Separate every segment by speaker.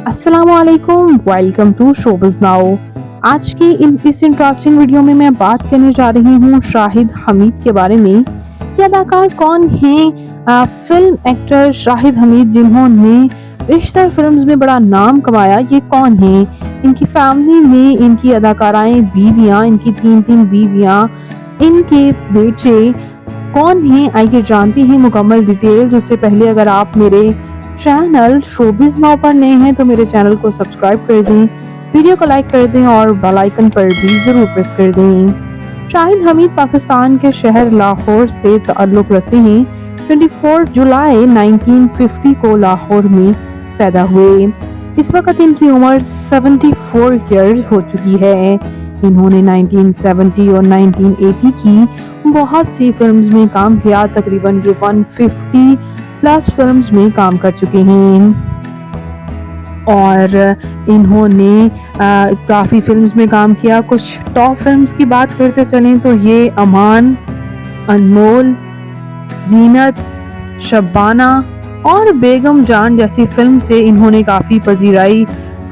Speaker 1: अस्सलामुअलैकुम, welcome to showbiz now. आज की इस इंटरेस्टिंग वीडियो में मैं बात करने जा रही हूँ शाहिद हमीद के बारे में। ये अदाकार कौन हैं? फिल्म एक्टर शाहिद हमीद, जिन्होंने बेशतर फिल्म्स में बड़ा नाम कमाया, ये कौन हैं? इनकी फैमिली में इनकी अदाकाराएं, बीवियां, इनकी तीन बीवियां, इनके बेटे कौन हैं, आइए जानते हैं मुकम्मल डिटेल। उससे पहले अगर आप मेरे चैनल शोबिज़ नाउ पर नए हैं तो मेरे चैनल को सब्सक्राइब कर दें, वीडियो को लाइक कर दें और बेल आइकन पर भी ज़रूर प्रेस कर दें। शाहिद हमीद पाकिस्तान के शहर लाहौर से ताल्लुक़ रखते हैं। 24 जुलाई 1950 को लाहौर में पैदा हुए। इस वक्त इनकी उम्र 74 ईयर्स हो चुकी है। इन्होंने 1970 और 1980 की बहुत सी फिल्म्स में काम किया। तकरीबन ये 150 प्लस फिल्म्स में काम कर चुके हैं और इन्होंने काफ़ी फिल्म्स में काम किया। कुछ टॉप फिल्म्स की बात करते चलें तो ये अमान, अनमोल, जीनत, शबाना और बेगम जान जैसी फिल्म से इन्होंने काफ़ी पजीराई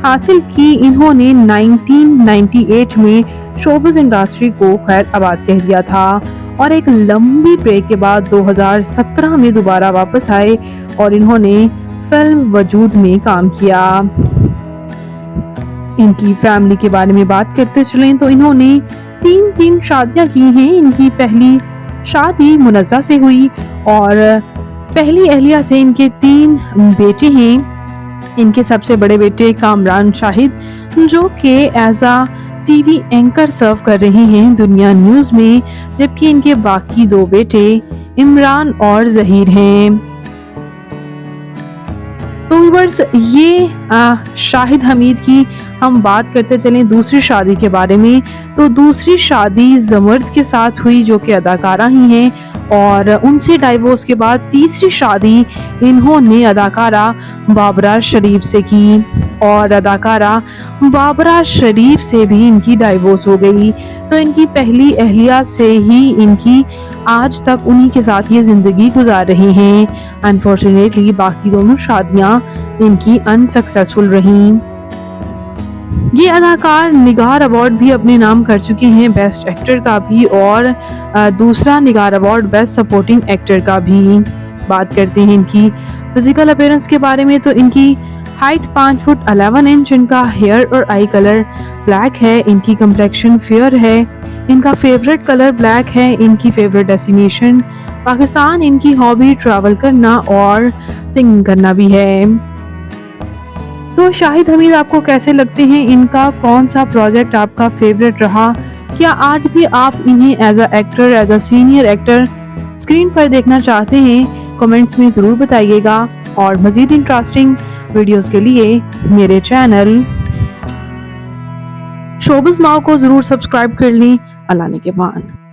Speaker 1: हासिल की। इन्होंने 1998 में शोबिज़ इंडस्ट्री को खैर आबाद कह दिया था और एक लंबी ब्रेक के बाद 2017 में दोबारा वापस आए और इन्होंने फिल्म वजूद में काम किया। इनकी फैमिली के बारे में बात करते चलें तो इन्होंने तीन शादियां की हैं। इनकी पहली शादी मुनज़्ज़ा से हुई और पहली अहलिया से इनके 3 बेटे हैं। इनके सबसे बड़े बेटे कामरान शाहिद, जो कि एज आ टीवी एंकर सर्व कर रहे हैं दुनिया न्यूज़ में, जबकि इनके बाकी 2 बेटे इमरान और जहीर हैं। तो व्यूअर्स, ये शाहिद हमीद की हम बात करते चलें दूसरी शादी के बारे में। तो दूसरी शादी जमर्द के साथ हुई, जो कि अदाकारा ही हैं, और उनसे डाइवोर्स के बाद तीसरी शादी इन्होंने अदाकारा बाबरा शरीफ से की और अदाकारा बाबरा शरीफ से भी इनकी डाइवोर्स हो गई। तो इनकी पहली अहलिया से ही इनकी आज तक उन्हीं के साथ ये ज़िंदगी गुजार रहे हैं। अनफॉर्चुनेटली बाकी दोनों शादियां इनकी अनसक्सेसफुल रहीं। ये अदाकार निगार अवार्ड भी अपने नाम कर चुके हैं, बेस्ट एक्टर का भी और दूसरा निगार अवार्ड बेस्ट सपोर्टिंग एक्टर का भी। बात करते हैं इनकी फिजिकल अपीयरेंस के बारे में तो इनकी हाइट 5 फुट 11 इंच, इनका हेयर और आई कलर ब्लैक है, इनकी कम्प्लेक्शन फेयर है, इनका फेवरेट कलर ब्लैक है, इनकी फेवरेट डेस्टिनेशन पाकिस्तान, इनकी हॉबी ट्रैवल करना और सिंगिंग करना भी है। तो शाहिद हमीद आपको कैसे लगते हैं? इनका कौन सा प्रोजेक्ट आपका फेवरेट रहा? क्या आज भी आप इन्हें as a actor, as a senior actor screen पर देखना चाहते हैं? कमेंट्स में ज़रूर बताइएगा और मज़ीद इंटरेस्टिंग वीडियोस के लिए मेरे चैनल शोबिज़ नाउ को ज़रूर सब्सक्राइब कर लें। अल्लाह ने के बाद।